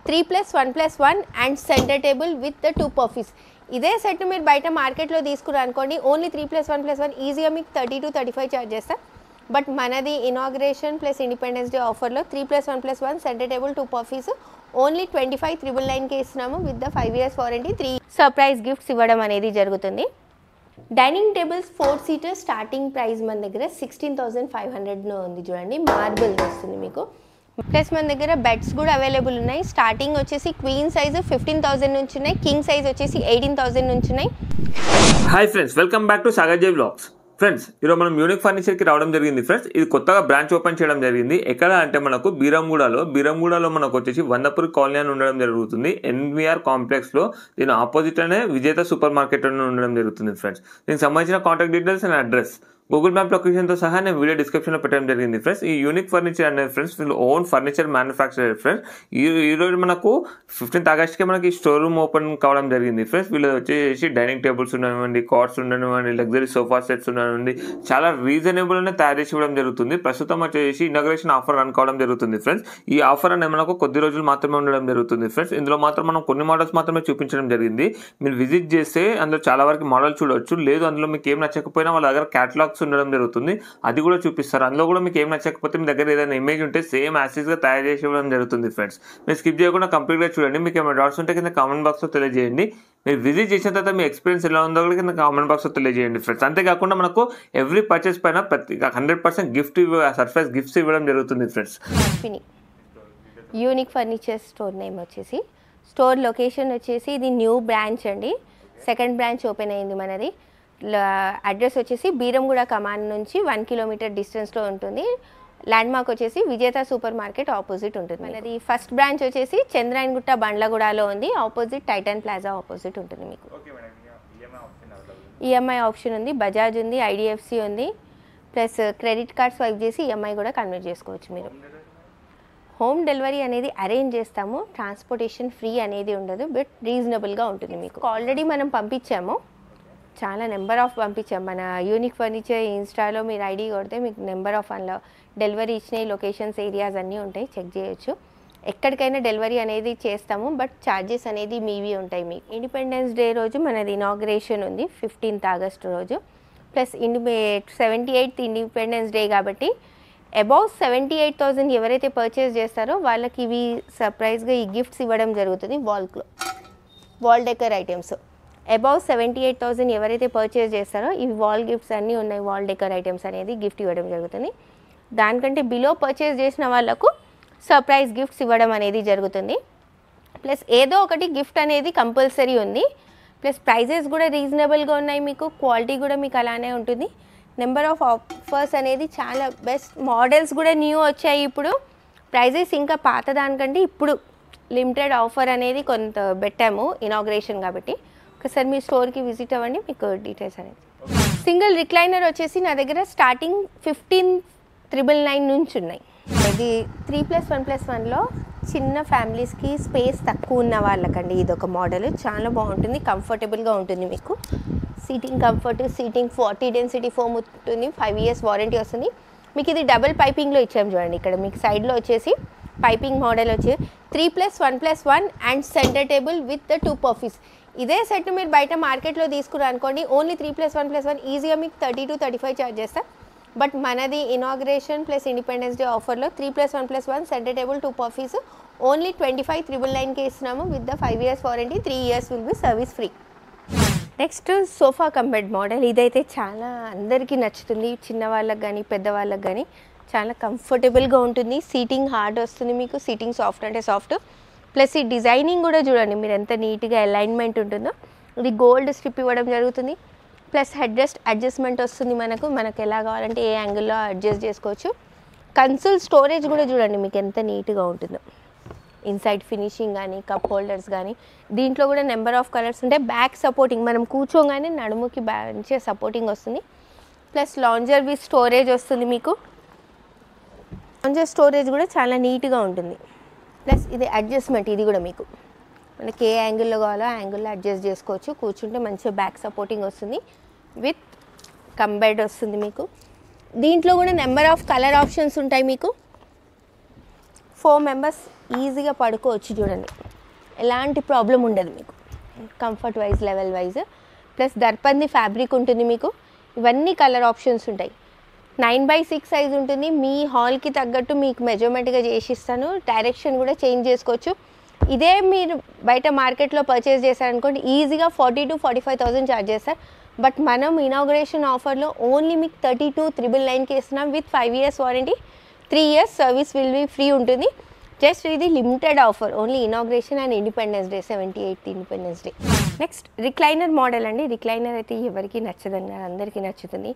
3+1+1 and centre table with the 2 puffies. ఇదే set మీరు బయట మార్కెట్లో తీసుకున్నారు అనుకోండి, ఓన్లీ 3+1+1 ఈజీగా మీకు 30 to 35 ఛార్జ్ చేస్తాం. బట్ మనది ఇనాగ్రేషన్ ప్లస్ ఇండిపెండెన్స్ డే ఆఫర్లో 3+1+1 సెంటర్ టేబుల్ 2 పఫీస్ ఓన్లీ 25,999కే ఇస్తున్నాము with the 5 years warranty, 3 surprise gifts ఇవ్వడం అనేది జరుగుతుంది. Dining tables 4 seater starting price మన దగ్గర 16,500 ఉంది. చూడండి, మార్బుల్ వస్తుంది మీకు. ప్లస్ మన దగ్గర బెడ్స్ కూడా అవైలబుల్ ఉన్నాయి. స్టార్టింగ్ వచ్చేసి క్వీన్ సైజు 15,000 నుంచి ఉన్నాయి, కింగ్ సైజ్ వచ్చేసి 18,000 నుంచి ఉన్నాయి. Hi friends, welcome back to Sagar జై వ్లాగ్స్. ఫ్రెండ్స్, ఈరోజు మనం యూనిక్ ఫర్నిచర్కి రావడం జరిగింది. ఫ్రెండ్స్, ఇది కొత్తగా బ్రాంచ్ ఓపెన్ చేయడం జరిగింది. ఎక్కడ అంటే మనకు బీరంగూడలో మనకు వచ్చేసి వందపూర్ కాలనీ అని ఉండడం జరుగుతుంది. ఎన్వీఆర్ కాంప్లెక్స్లో దీని ఆపోజిట్ అనే విజేత సూపర్ మార్కెట్ అని ఉండడం జరుగుతుంది. ఫ్రెండ్స్, దీనికి సంబంధించిన contact details and address Google map లొకేషన్తో సహా నేను వీడియో డిస్క్రిప్షన్లో పెట్టడం జరిగింది. ఫ్రెండ్స్, ఈ యూనిక్ ఫర్నిచర్ అనేది ఫ్రెండ్స్ వీళ్ళు ఓన్ ఫర్నిచర్ మ్యానుఫ్యాక్చరర్. ఫ్రెండ్స్, ఈరోజు మనకు 15th Augustకి మనకి స్టోర్ రూమ్ ఓపెన్ కావడం జరిగింది. ఫ్రెండ్స్, వీళ్ళు వచ్చేసి డైనింగ్ టేబుల్స్ ఉండనివ్వండి, కార్డ్స్ ఉండనివ్వండి, లగ్జరీ సోఫా సెట్స్ ఉండనివ్వండి, చాలా రీజనబుల్ అనే తయారు చేసి ఇవ్వడం జరుగుతుంది. ప్రస్తుతం వచ్చేసి ఇనాగ్రేషన్ ఆఫర్ రన్ కావడం జరుగుతుంది. ఫ్రెండ్స్, ఈ ఆఫర్ అనేది మనకు కొద్ది రోజులు మాత్రమే ఉండడం జరుగుతుంది. ఫ్రెండ్స్, ఇందులో మాత్రం మనం కొన్ని మోడల్స్ మాత్రమే చూపించడం జరిగింది. మీరు విజిట్ చేస్తే అందులో చాలా వరకు మోడల్ చూడవచ్చు. లేదు అందులో మీకు ఏం నచ్చకపోయినా వాళ్ళ దగ్గర క్యాటలాగ్స్ ఉండడం జరుగుతుంది, అది కూడా చూపిస్తారు. అందులో కూడా మీకు ఏం నచ్చకపోతే మీ దగ్గర ఏదైనా ఇమేజ్ ఉంటే సేమ్ యాసిస్గా తయారు చేసి ఇవ్వడం జరుగుతుంది. ఫ్రెండ్స్, మీరు స్కిప్ చేయకుండా కంప్లీట్గా చూడండి. మీకు ఏమైనా డౌట్స్ ఉంటే కింద కామెంట్ బాక్స్లో తెలియజేయండి. మీరు విజిట్ చేసిన తర్వాత మీ ఎక్స్పీరియన్స్ ఎలా ఉందో కూడా కింద కామెంట్ బాక్స్లో తెలియజేయండి. ఫ్రెండ్స్, అంతేకాకుండా మనకు ఎవ్రీ పర్చేస్ పైన 100% గిఫ్ట్ సర్ప్రైజ్ గిఫ్ట్స్ ఇవ్వడం జరుగుతుంది. Friends, unique furniture store name వచ్చేసి, స్టోర్ లొకేషన్ వచ్చేసి ఇది న్యూ బ్రాంచ్ అండి, సెకండ్ బ్రాంచ్ ఓపెన్ అయింది మనది. అడ్రస్ వచ్చేసి బీరంగూడ కమాన్ నుంచి 1 kilometer డిస్టెన్స్లో ఉంటుంది. ల్యాండ్ మార్క్ వచ్చేసి విజేత సూపర్ మార్కెట్ ఆపోజిట్ ఉంటుంది. మనది ఫస్ట్ బ్రాంచ్ వచ్చేసి చంద్రాయన్గుట్ట బండ్లగూడలో ఉంది, ఆపోజిట్ టైటన్ ప్లాజా ఆపోజిట్ ఉంటుంది. మీకు ఈఎంఐ ఆప్షన్ ఉంది, బజాజ్ ఉంది, ఐడిఎఫ్సి ఉంది, ప్లస్ క్రెడిట్ కార్డ్ స్వైప్ చేసి ఈఎంఐ కూడా కన్వర్ట్ చేసుకోవచ్చు. మీరు హోమ్ డెలివరీ అనేది అరేంజ్ చేస్తాము, ట్రాన్స్పోర్టేషన్ ఫ్రీ అనేది ఉండదు, బట్ రీజనబుల్గా ఉంటుంది. మీకు ఆల్రెడీ మనం పంపించాము, చాలా నెంబర్ ఆఫ్ పంపించాం. మన యూనిక్ ఫర్నిచర్ ఇన్స్టాలో మీరు ఐడి కొడితే మీకు నెంబర్ ఆఫ్ అందులో డెలివరీ ఇచ్చినాయి, లొకేషన్స్ ఏరియాస్ అన్నీ ఉంటాయి, చెక్ చేయొచ్చు. ఎక్కడికైనా డెలివరీ అనేది చేస్తాము, బట్ ఛార్జెస్ అనేది మీవి ఉంటాయి. మీకు ఇండిపెండెన్స్ డే రోజు మనది ఇనాగ్రేషన్ ఉంది, 15th August రోజు. ప్లస్ 78th ఇండిపెండెన్స్ డే కాబట్టి అబౌవ్ 78,000 ఎవరైతే పర్చేస్ చేస్తారో వాళ్ళకి ఇవి సర్ప్రైజ్గా ఈ గిఫ్ట్స్ ఇవ్వడం జరుగుతుంది. వాల్ డెకర్ ఐటమ్స్ అబౌవ్ 78,000 ఎవరైతే పర్చేస్ చేస్తారో ఇవి వాల్ గిఫ్ట్స్ అన్నీ ఉన్నాయి. వాల్ డెకర్ ఐటమ్స్ అనేది గిఫ్ట్ ఇవ్వడం జరుగుతుంది. దానికంటే బిలో పర్చేస్ చేసిన వాళ్ళకు సర్ప్రైజ్ గిఫ్ట్స్ ఇవ్వడం అనేది జరుగుతుంది. ప్లస్ ఏదో ఒకటి గిఫ్ట్ అనేది కంపల్సరీ ఉంది. ప్లస్ ప్రైజెస్ కూడా రీజనబుల్గా ఉన్నాయి, మీకు క్వాలిటీ కూడా మీకు అలానే ఉంటుంది. నెంబర్ ఆఫ్ ఆఫర్స్ అనేది చాలా బెస్ట్, మోడల్స్ కూడా న్యూ వచ్చాయి. ఇప్పుడు ప్రైజెస్ ఇంకా పాత దానికంటే ఇప్పుడు లిమిటెడ్ ఆఫర్ అనేది కొంత పెట్టాము ఇనాగ్రేషన్ కాబట్టి. ఒకసారి మీ స్టోర్కి విజిట్ అవ్వండి, మీకు డీటెయిల్స్ అనేది. సింగిల్ రిక్లైనర్ వచ్చేసి నా దగ్గర స్టార్టింగ్ 15,999 నుంచి ఉన్నాయి. ఇది 3+1+1లో చిన్న ఫ్యామిలీస్కి స్పేస్ తక్కువ ఉన్న వాళ్ళకండి ఇదొక మోడల్, చాలా బాగుంటుంది, కంఫర్టబుల్గా ఉంటుంది. మీకు seating comfort, seating 40 density foam ఉంటుంది, 5 years వారంటీ వస్తుంది. మీకు ఇది డబుల్ పైపింగ్లో ఇచ్చాము. చూడండి, ఇక్కడ మీకు సైడ్లో వచ్చేసి పైపింగ్ మోడల్ వచ్చి 3+1+1 and centre table with the 2 puffies. ఇదే సెట్ మీరు బయట మార్కెట్లో తీసుకున్నారు అనుకోండి, ఓన్లీ 3+1+1 ఈజీగా మీకు 30 to 35 ఛార్జ్ చేస్తాం. బట్ మనది ఇనాగ్రేషన్ ప్లస్ ఇండిపెండెన్స్ డే ఆఫర్లో 3+1+1 సెంటర్ టేబుల్ 2 పఫీస్ ఓన్లీ 25,999కే ఇస్తున్నాము with the 5 years warranty, 3 years will be service free. Next sofa cum bed model. ఇదైతే చాలా అందరికీ నచ్చుతుంది, చిన్నవాళ్ళకి కానీ పెద్దవాళ్ళకి కానీ చాలా కంఫర్టబుల్గా ఉంటుంది. సీటింగ్ హార్డ్ వస్తుంది, మీకు సీటింగ్ సాఫ్ట్ అంటే సాఫ్ట్. ప్లస్ ఈ డిజైనింగ్ కూడా చూడండి మీరు ఎంత నీట్గా అలైన్మెంట్ ఉంటుందో. ఇది గోల్డ్ స్ట్రిప్ ఇవ్వడం జరుగుతుంది. ప్లస్ హెడ్ రెస్ట్ అడ్జస్ట్మెంట్ వస్తుంది, మనకు ఎలా కావాలంటే ఏ యాంగిల్లో అడ్జస్ట్ చేసుకోవచ్చు. కన్సోల్ స్టోరేజ్ కూడా చూడండి మీకు ఎంత నీట్గా ఉంటుందో. ఇన్సైడ్ ఫినిషింగ్ కానీ కప్ హోల్డర్స్ కానీ దీంట్లో కూడా నెంబర్ ఆఫ్ కలర్స్ ఉంటాయి. బ్యాక్ సపోర్టింగ్, మనం కూర్చోగానే నడుముకి మంచిగా సపోర్టింగ్ వస్తుంది. ప్లస్ లాంజర్ విత్ స్టోరేజ్ వస్తుంది మీకు. లాంజర్ స్టోరేజ్ కూడా చాలా నీట్గా ఉంటుంది. ప్లస్ ఇది అడ్జస్ట్మెంట్, ఇది కూడా మీకు మనకి ఏ యాంగిల్లో కావాలో ఆ యాంగిల్లో అడ్జస్ట్ చేసుకోవచ్చు. కూర్చుంటే మంచిగా బ్యాక్ సపోర్టింగ్ వస్తుంది, విత్ కంబెడ్ వస్తుంది మీకు. దీంట్లో కూడా నెంబర్ ఆఫ్ కలర్ ఆప్షన్స్ ఉంటాయి మీకు. 4 మెంబర్స్ ఈజీగా పడుకోవచ్చు చూడండి, ఎలాంటి ప్రాబ్లం ఉండదు మీకు comfort wise level wise. Plus దర్పంది ఫ్యాబ్రిక్ ఉంటుంది మీకు. ఇవన్నీ కలర్ ఆప్షన్స్ ఉంటాయి. 9/6 సైజ్ ఉంటుంది. మీ హాల్కి తగ్గట్టు మీకు మెజర్మెంట్గా చేసిస్తాను. డైరెక్షన్ కూడా చేంజ్ చేసుకోవచ్చు. ఇదే మీరు బయట మార్కెట్లో పర్చేస్ చేశారనుకోండి ఈజీగా 40,000 to 45,000 ఛార్జ్ చేస్తారు. బట్ మనం ఇనాగ్రేషన్ ఆఫర్లో ఓన్లీ మీకు 32,999కి ఇస్తున్నాం with 5 years warranty, 3 years service will be free ఉంటుంది. జస్ట్ ఇది limited offer, only inauguration and independence day, 78th independence day. Next recliner model అండి. రిక్లైనర్ అయితే ఎవరికి నచ్చదండి, అందరికీ నచ్చుతుంది.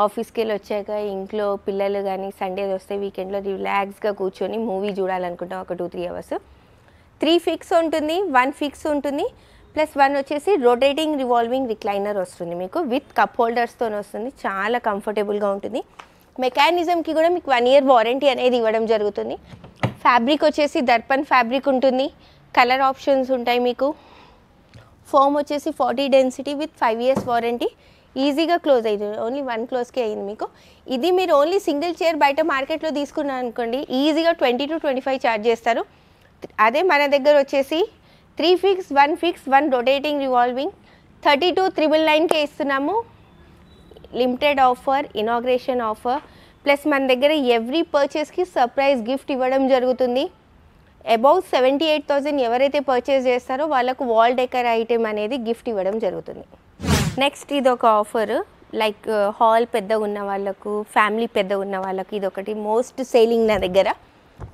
ఆఫీస్కి వెళ్ళి వచ్చాక ఇంట్లో పిల్లలు కానీ సండే వస్తే వీకెండ్లో రిలాక్స్గా కూర్చొని మూవీ చూడాలనుకుంటాం ఒక 2-3 hours. 3 ఫిక్స్ ఉంటుంది, 1 ఫిక్స్ ఉంటుంది. ప్లస్ 1 వచ్చేసి రొటేటింగ్ రివాల్వింగ్ రిక్లైనర్ వస్తుంది మీకు విత్ కప్ హోల్డర్స్తో వస్తుంది. చాలా కంఫర్టబుల్గా ఉంటుంది. మెకానిజంకి కూడా మీకు 1 year వారంటీ అనేది ఇవ్వడం జరుగుతుంది. ఫ్యాబ్రిక్ వచ్చేసి దర్పన్ ఫ్యాబ్రిక్ ఉంటుంది. కలర్ ఆప్షన్స్ ఉంటాయి మీకు. ఫోమ్ వచ్చేసి 40 డెన్సిటీ విత్ 5 years వారంటీ. ఈజీగా క్లోజ్ అవుతుంది, ఓన్లీ 1 క్లోజ్కే అయింది మీకు. ఇది మీరు ఓన్లీ సింగిల్ చైర్ బయట మార్కెట్లో తీసుకున్నారు అనుకోండి ఈజీగా 20 to 25 ఛార్జ్ చేస్తారు. అదే మన దగ్గర వచ్చేసి 3 ఫిక్స్, 1 ఫిక్స్, 1 రొటేటింగ్ రివాల్వింగ్ 32,999కే ఇస్తున్నాము. Limited offer, inauguration offer. Plus మన దగ్గర ఎవ్రీ పర్చేస్కి సర్ప్రైజ్ గిఫ్ట్ ఇవ్వడం జరుగుతుంది. అబౌవ్ 78,000 ఎవరైతే పర్చేస్ చేస్తారో వాళ్ళకు వాల్ డెకర్ ఐటెం అనేది గిఫ్ట్ ఇవ్వడం జరుగుతుంది. నెక్స్ట్ ఇది ఒక ఆఫర్, లైక్ హాల్ పెద్దగా ఉన్న వాళ్ళకు, ఫ్యామిలీ పెద్దగా ఉన్న వాళ్ళకు ఇది ఒకటి మోస్ట్ సేలింగ్ నా దగ్గర.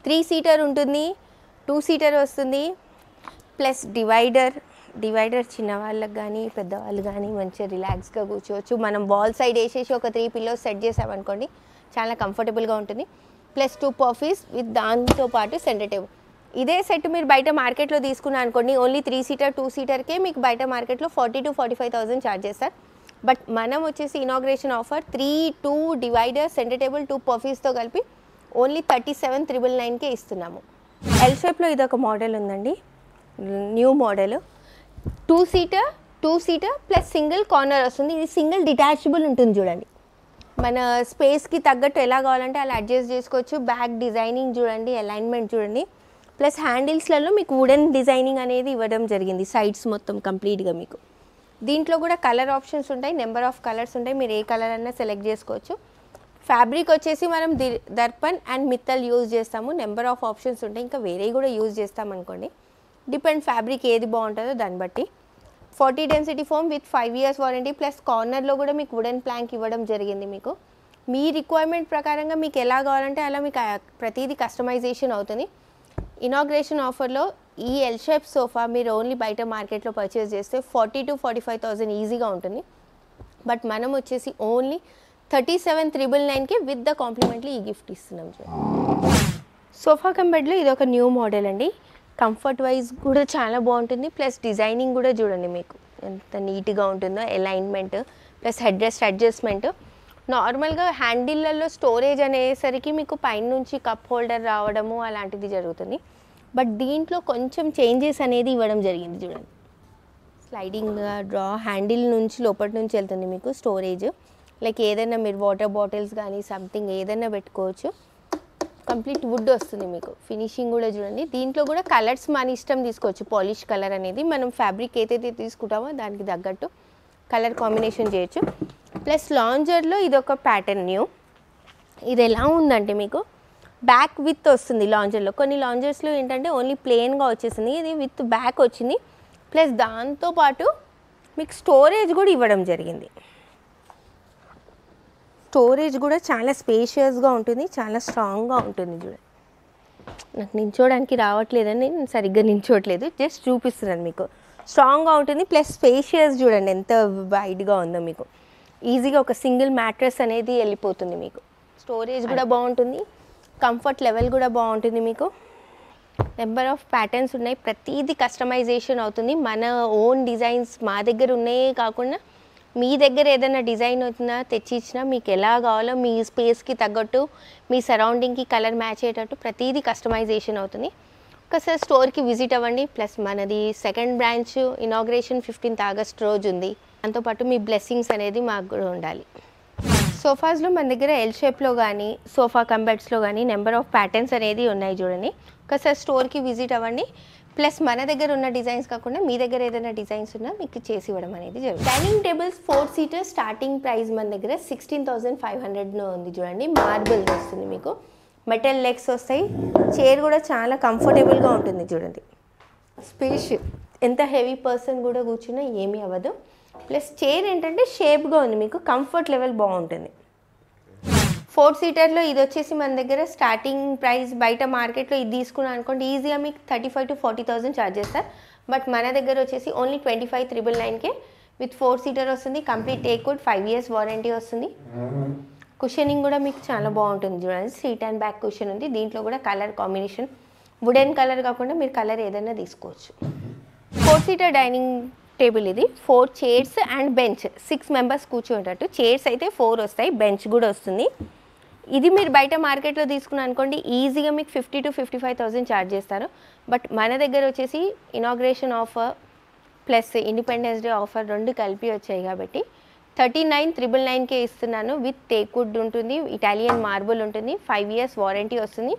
3 seater ఉంటుంది, 2 seater వస్తుంది. ప్లస్ డివైడర్ చిన్న వాళ్ళకి కానీ పెద్దవాళ్ళు కానీ మంచిగా రిలాక్స్గా కూర్చోవచ్చు. మనం వాల్ సైడ్ వేసేసి ఒక 3 pillows సెట్ చేసామనుకోండి చాలా కంఫర్టబుల్గా ఉంటుంది. ప్లస్ 2 puffies విత్ దాంతోపాటు సెంటర్ టేబుల్. ఇదే సెట్ మీరు బయట మార్కెట్లో తీసుకున్నా అనుకోండి ఓన్లీ 3 seater, 2 seaterకే మీకు బయట మార్కెట్లో 40,000 to 45,000 ఛార్జ్ చేస్తారు. బట్ మనం వచ్చేసి inauguration offer 2 divider, centre table, 2 puffiesతో కలిపి ఓన్లీ 37,999కే ఇస్తున్నాము. ఎల్ షేప్లో ఇది ఒక మోడల్ ఉందండి, new model. 2 seater plus single corner వస్తుంది. ఇది సింగిల్ డిటాచబుల్ ఉంటుంది చూడండి. మన స్పేస్కి తగ్గట్టు ఎలా కావాలంటే అలా అడ్జస్ట్ చేసుకోవచ్చు. బ్యాక్ డిజైనింగ్ చూడండి, అలైన్మెంట్ చూడండి. ప్లస్ హ్యాండిల్స్లలో మీకు వుడెన్ డిజైనింగ్ అనేది ఇవ్వడం జరిగింది సైడ్స్ మొత్తం కంప్లీట్గా మీకు. దీంట్లో కూడా కలర్ ఆప్షన్స్ ఉంటాయి, నెంబర్ ఆఫ్ కలర్స్ ఉంటాయి, మీరు ఏ కలర్ అన్నా సెలెక్ట్ చేసుకోవచ్చు. ఫ్యాబ్రిక్ వచ్చేసి మనం దర్పన్ అండ్ మిత్తల్ యూజ్ చేస్తాము. నెంబర్ ఆఫ్ ఆప్షన్స్ ఉంటాయి, ఇంకా వేరే కూడా యూజ్ చేస్తామనుకోండి. డిపెండ్ ఫ్యాబ్రిక్ ఏది బాగుంటుందో దాన్ని బట్టి. 40 density foam with 5 years warranty. Plus కార్నర్లో కూడా మీకు వుడెన్ ప్లాంక్ ఇవ్వడం జరిగింది మీకు. మీ రిక్వైర్మెంట్ ప్రకారంగా మీకు ఎలా కావాలంటే అలా మీకు ప్రతిదీ కస్టమైజేషన్ అవుతుంది. ఇనాగ్రేషన్ ఆఫర్లో ఈ ఎల్ షేప్ సోఫా మీరు ఓన్లీ బయట మార్కెట్లో పర్చేస్ చేస్తే 40,000 to 45,000 ఈజీగా ఉంటుంది. బట్ మనం వచ్చేసి ఓన్లీ 37,999కే విత్ ద కాంప్లిమెంట్లీ ఈ గిఫ్ట్ ఇస్తున్నాం. సోఫా కమ్ బెడ్లో ఇది ఒక న్యూ మోడల్ అండి. కంఫర్ట్ వైజ్ కూడా చాలా బాగుంటుంది. ప్లస్ డిజైనింగ్ కూడా చూడండి మీకు ఎంత నీట్గా ఉంటుందో, alignment plus head rest adjustment. నార్మల్గా హ్యాండిల్లలో స్టోరేజ్ అనేసరికి మీకు పైనుంచి కప్ హోల్డర్ రావడము అలాంటిది జరుగుతుంది. బట్ దీంట్లో కొంచెం చేంజెస్ అనేది ఇవ్వడం జరిగింది చూడండి. స్లైడింగ్గా డ్రా హ్యాండిల్ నుంచి లోపటి నుంచి వెళ్తుంది మీకు స్టోరేజ్. లైక్ ఏదైనా మీరు వాటర్ బాటిల్స్ కానీ సంథింగ్ ఏదైనా పెట్టుకోవచ్చు. కంప్లీట్ వుడ్ వస్తుంది మీకు. ఫినిషింగ్ కూడా చూడండి. దీంట్లో కూడా కలర్స్ మన ఇష్టం తీసుకోవచ్చు. పాలిష్ కలర్ అనేది మనం ఫ్యాబ్రిక్ ఏదైతే తీసుకుంటామో దానికి తగ్గట్టు కలర్ కాంబినేషన్ చేయొచ్చు. ప్లస్ లాంజర్లో ఇది ఒక ప్యాటర్న్ న్యూ. ఇది ఎలా ఉందంటే మీకు బ్యాక్ విత్ వస్తుంది లాంజర్లో. కొన్ని లాంజర్స్లో ఏంటంటే ఓన్లీ ప్లెయిన్గా వచ్చేసింది, ఇది విత్ బ్యాక్ వచ్చింది. ప్లస్ దాంతోపాటు మీకు స్టోరేజ్ కూడా ఇవ్వడం జరిగింది. స్టోరేజ్ కూడా చాలా స్పేషియస్గా ఉంటుంది, చాలా స్ట్రాంగ్గా ఉంటుంది చూడండి. నాకు నించోడానికి రావట్లేదని నేను సరిగ్గా నించోట్లేదు, జస్ట్ చూపిస్తున్నాను మీకు. స్ట్రాంగ్గా ఉంటుంది ప్లస్ స్పేషియస్ చూడండి ఎంత వైడ్గా ఉందో మీకు. ఈజీగా ఒక సింగిల్ మ్యాట్రెస్ అనేది వెళ్ళిపోతుంది మీకు. స్టోరేజ్ కూడా బాగుంటుంది, కంఫర్ట్ లెవెల్ కూడా బాగుంటుంది మీకు. నెంబర్ ఆఫ్ ప్యాటర్న్స్ ఉన్నాయి, ప్రతిదీ కస్టమైజేషన్ అవుతుంది. మన ఓన్ డిజైన్స్ మా దగ్గర ఉన్నాయే కాకుండా మీ దగ్గర ఏదైనా డిజైన్ వచ్చినా తెచ్చి ఇచ్చినా మీకు ఎలా కావాలో మీ స్పేస్కి తగ్గట్టు మీ సరౌండింగ్కి కలర్ మ్యాచ్ అయ్యేటట్టు ప్రతిదీ కస్టమైజేషన్ అవుతుంది. ఒకసారి స్టోర్కి విజిట్ అవ్వండి. ప్లస్ మనది second branch inauguration 15th August రోజు ఉంది. దాంతోపాటు మీ బ్లెస్సింగ్స్ అనేది మాకు కూడా ఉండాలి. సోఫాస్లో మన దగ్గర ఎల్ షేప్లో కానీ సోఫా కంబెట్స్లో కానీ నెంబర్ ఆఫ్ ప్యాటర్న్స్ అనేది ఉన్నాయి చూడండి. ఒకసారి స్టోర్కి విజిట్ అవ్వండి. ప్లస్ మన దగ్గర ఉన్న డిజైన్స్ కాకుండా మీ దగ్గర ఏదైనా డిజైన్స్ ఉన్నా మీకు చేసి ఇవ్వడం అనేది జరుగుతుంది. Dining tables 4 seater starting price మన దగ్గర 16,500 ఉంది చూడండి. మార్బుల్ వస్తుంది మీకు, మెటల్ లెగ్స్ వస్తాయి, చైర్ కూడా చాలా కంఫర్టబుల్గా ఉంటుంది చూడండి. స్పేస్ ఎంత హెవీ పర్సన్ కూడా కూర్చున్నా ఏమీ అవ్వదు. ప్లస్ చైర్ ఏంటంటే షేప్గా ఉంది, మీకు కంఫర్ట్ లెవెల్ బాగుంటుంది. 4 సీటర్లో ఇది వచ్చేసి మన దగ్గర స్టార్టింగ్ ప్రైస్ బయట మార్కెట్లో ఇది తీసుకున్నాను అనుకోండి ఈజీగా మీకు 35,000 to 40,000 ఛార్జ్ చేస్తారు. బట్ మన దగ్గర వచ్చేసి ఓన్లీ 25,999కే విత్ 4 సీటర్ వస్తుంది. కంప్లీట్ టేక్వుడ్, 5 years వారంటీ వస్తుంది. కుషనింగ్ కూడా మీకు చాలా బాగుంటుంది చూడండి. సీట్ అండ్ బ్యాక్ కుషన్ ఉంది. దీంట్లో కూడా కలర్ కాంబినేషన్ వుడెన్ కలర్ కాకుండా మీరు కలర్ ఏదైనా తీసుకోవచ్చు. 4 సీటర్ డైనింగ్ టేబుల్ ఇది. 4 చైర్స్ అండ్ బెంచ్, 6 మెంబర్స్ కూర్చోటట్టు. చైర్స్ అయితే 4 వస్తాయి, బెంచ్ కూడా వస్తుంది. ఇది మీరు బయట మార్కెట్లో తీసుకున్నా అనుకోండి ఈజీగా మీకు 50,000 to 55,000 ఛార్జ్ చేస్తారు. బట్ మన దగ్గర వచ్చేసి inauguration offer plus independence day offer 2 కలిపి వచ్చాయి కాబట్టి 39,999కే ఇస్తున్నాను. విత్ టేక్వుడ్ ఉంటుంది, ఇటాలియన్ మార్బుల్ ఉంటుంది, 5 years వారంటీ వస్తుంది.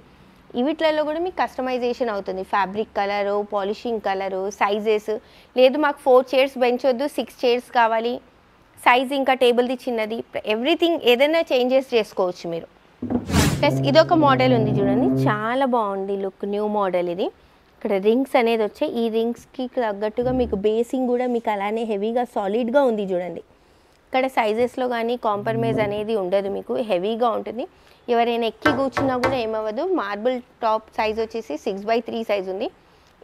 వీటిలలో కూడా మీకు కస్టమైజేషన్ అవుతుంది. Fabric colour, polishing colour, sizes. లేదు మాకు 4 చైర్స్ బెంచ్ వద్దు, 6 చైర్స్ కావాలి, సైజ్ ఇంకా టేబుల్ది చిన్నది, ఎవ్రీథింగ్ ఏదైనా చేంజెస్ చేసుకోవచ్చు మీరు. ప్లస్ ఇదొక మోడల్ ఉంది చూడండి, చాలా బాగుంది లుక్, న్యూ మోడల్ ఇది. ఇక్కడ రింగ్స్ అనేది వచ్చాయి. ఈ రింగ్స్కి తగ్గట్టుగా మీకు బేసింగ్ కూడా మీకు అలానే హెవీగా సాలిడ్గా ఉంది చూడండి. ఇక్కడ సైజెస్లో కానీ కాంప్రమైజ్ అనేది ఉండదు, మీకు హెవీగా ఉంటుంది. ఎవరైనా ఎక్కి కూర్చున్నా కూడా ఏమవ్వదు. మార్బుల్ టాప్ సైజ్ వచ్చేసి 6x3 సైజ్ ఉంది.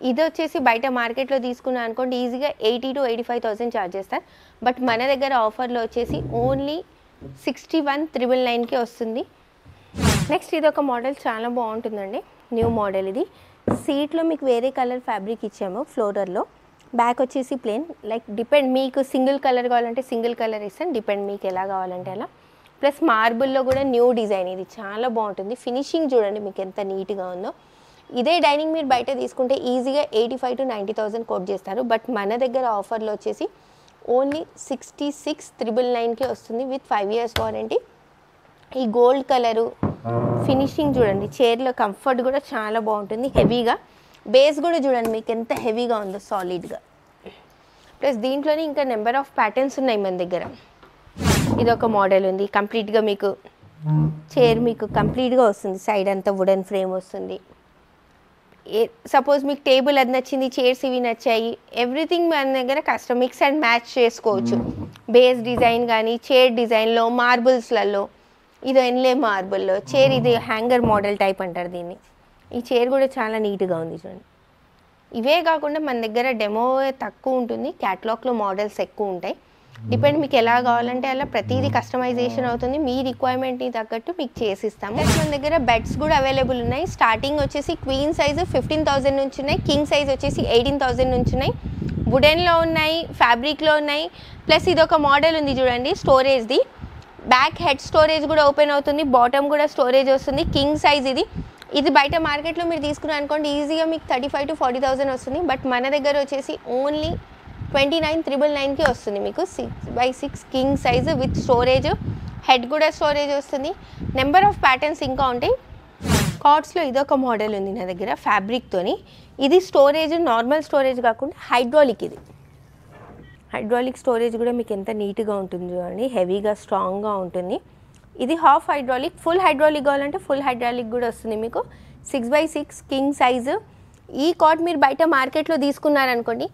ఇది వచ్చేసి బయట మార్కెట్లో తీసుకున్నా అనుకోండి ఈజీగా 80,000 to 85,000 ఛార్జ్ చేస్తారు. బట్ మన దగ్గర ఆఫర్లో వచ్చేసి ఓన్లీ 61,999కే వస్తుంది. నెక్స్ట్ ఇది ఒక మోడల్ చాలా బాగుంటుందండి, న్యూ మోడల్ ఇది. సీట్లో మీకు వేరే కలర్ ఫ్యాబ్రిక్ ఇచ్చాము ఫ్లోరర్లో. బ్యాక్ వచ్చేసి ప్లేన్, లైక్ డిపెండ్ మీకు సింగిల్ కలర్ కావాలంటే సింగిల్ కలర్ ఇస్తాను, డిపెండ్ మీకు ఎలా కావాలంటే అలా. ప్లస్ మార్బుల్లో కూడా న్యూ డిజైన్, ఇది చాలా బాగుంటుంది. ఫినిషింగ్ చూడండి మీకు ఎంత నీట్గా ఉందో. ఇదే డైనింగ్ మీరు బయట తీసుకుంటే ఈజీగా 85,000 to 90,000 కోట్ చేస్తారు. బట్ మన దగ్గర ఆఫర్లో వచ్చేసి ఓన్లీ 66,999కే వస్తుంది విత్ 5 years వారంటీ. ఈ గోల్డ్ కలరు ఫినిషింగ్ చూడండి, చైర్లో కంఫర్ట్ కూడా చాలా బాగుంటుంది హెవీగా. బేస్ కూడా చూడండి మీకు ఎంత హెవీగా ఉందో సాలిడ్గా. ప్లస్ దీంట్లోనే ఇంకా నెంబర్ ఆఫ్ ప్యాటర్న్స్ ఉన్నాయి మన దగ్గర. ఇదొక మోడల్ ఉంది, కంప్లీట్గా మీకు చైర్ మీకు కంప్లీట్గా వస్తుంది, సైడ్ అంతా వుడెన్ ఫ్రేమ్ వస్తుంది. సపోజ్ మీకు టేబుల్ అది నచ్చింది, చైర్స్ ఇవి నచ్చాయి, ఎవ్రీథింగ్ మన దగ్గర కస్టమ్ మిక్స్ అండ్ మ్యాచ్ చేసుకోవచ్చు. బేస్ డిజైన్ కానీ చైర్ డిజైన్లో మార్బుల్స్లలో, ఇది ఎన్లే మార్బుల్లో చైర్, ఇది హ్యాంగర్ మోడల్ టైప్ అంటారు దీన్ని. ఈ చైర్ కూడా చాలా నీట్గా ఉంది చూడండి. ఇవే కాకుండా మన దగ్గర డెమో తక్కువ ఉంటుంది, క్యాటలాగ్లో మోడల్స్ ఎక్కువ ఉంటాయి. డిపెండ్ మీకు ఎలా కావాలంటే అలా ప్రతిదీ కస్టమైజేషన్ అవుతుంది. మీ రిక్వైర్మెంట్ని తగ్గట్టు మీకు చేసిస్తాము. మన దగ్గర బెడ్స్ కూడా అవైలబుల్ ఉన్నాయి. స్టార్టింగ్ వచ్చేసి క్వీన్ సైజు 15,000 నుంచి ఉన్నాయి, కింగ్ సైజ్ వచ్చేసి 18,000 నుంచి ఉన్నాయి. వుడెన్లో ఉన్నాయి, ఫ్యాబ్రిక్లో ఉన్నాయి. ప్లస్ ఇది ఒక మోడల్ ఉంది చూడండి స్టోరేజ్ది. బ్యాక్ హెడ్ స్టోరేజ్ కూడా ఓపెన్ అవుతుంది, బాటమ్ కూడా స్టోరేజ్ వస్తుంది. కింగ్ సైజ్ ఇది. ఇది బయట మార్కెట్లో మీరు తీసుకున్నారు అనుకోండి ఈజీగా మీకు 35,000 to 40,000 వస్తుంది. బట్ మన దగ్గర వచ్చేసి ఓన్లీ 29,999కే వస్తుంది మీకు 6x6 king size with storage. Head కూడా స్టోరేజ్ వస్తుంది. నెంబర్ ఆఫ్ ప్యాటర్న్స్ ఇంకా ఉంటాయి. కార్డ్స్లో ఇదొక మోడల్ ఉంది నా దగ్గర ఫ్యాబ్రిక్తోని. ఇది స్టోరేజ్ నార్మల్ స్టోరేజ్ కాకుండా హైడ్రాలిక్. ఇది హైడ్రాలిక్ స్టోరేజ్ కూడా మీకు ఎంత నీట్గా ఉంటుంది చూడండి, హెవీగా స్ట్రాంగ్గా ఉంటుంది. ఇది హాఫ్ హైడ్రాలిక్. ఫుల్ హైడ్రాలిక్ కావాలంటే ఫుల్ హైడ్రాలిక్ కూడా వస్తుంది మీకు 6x6 కింగ్ సైజు. ఈ కార్డ్ మీరు బయట మార్కెట్లో తీసుకున్నారనుకోండి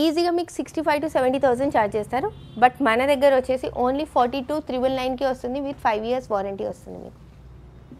ఈజీగా మీకు 65,000 to 70,000 ఛార్జ్ చేస్తారు. బట్ మన దగ్గర వచ్చేసి ఓన్లీ 42,999కే వస్తుంది విత్ 5 years వారంటీ వస్తుంది మీకు.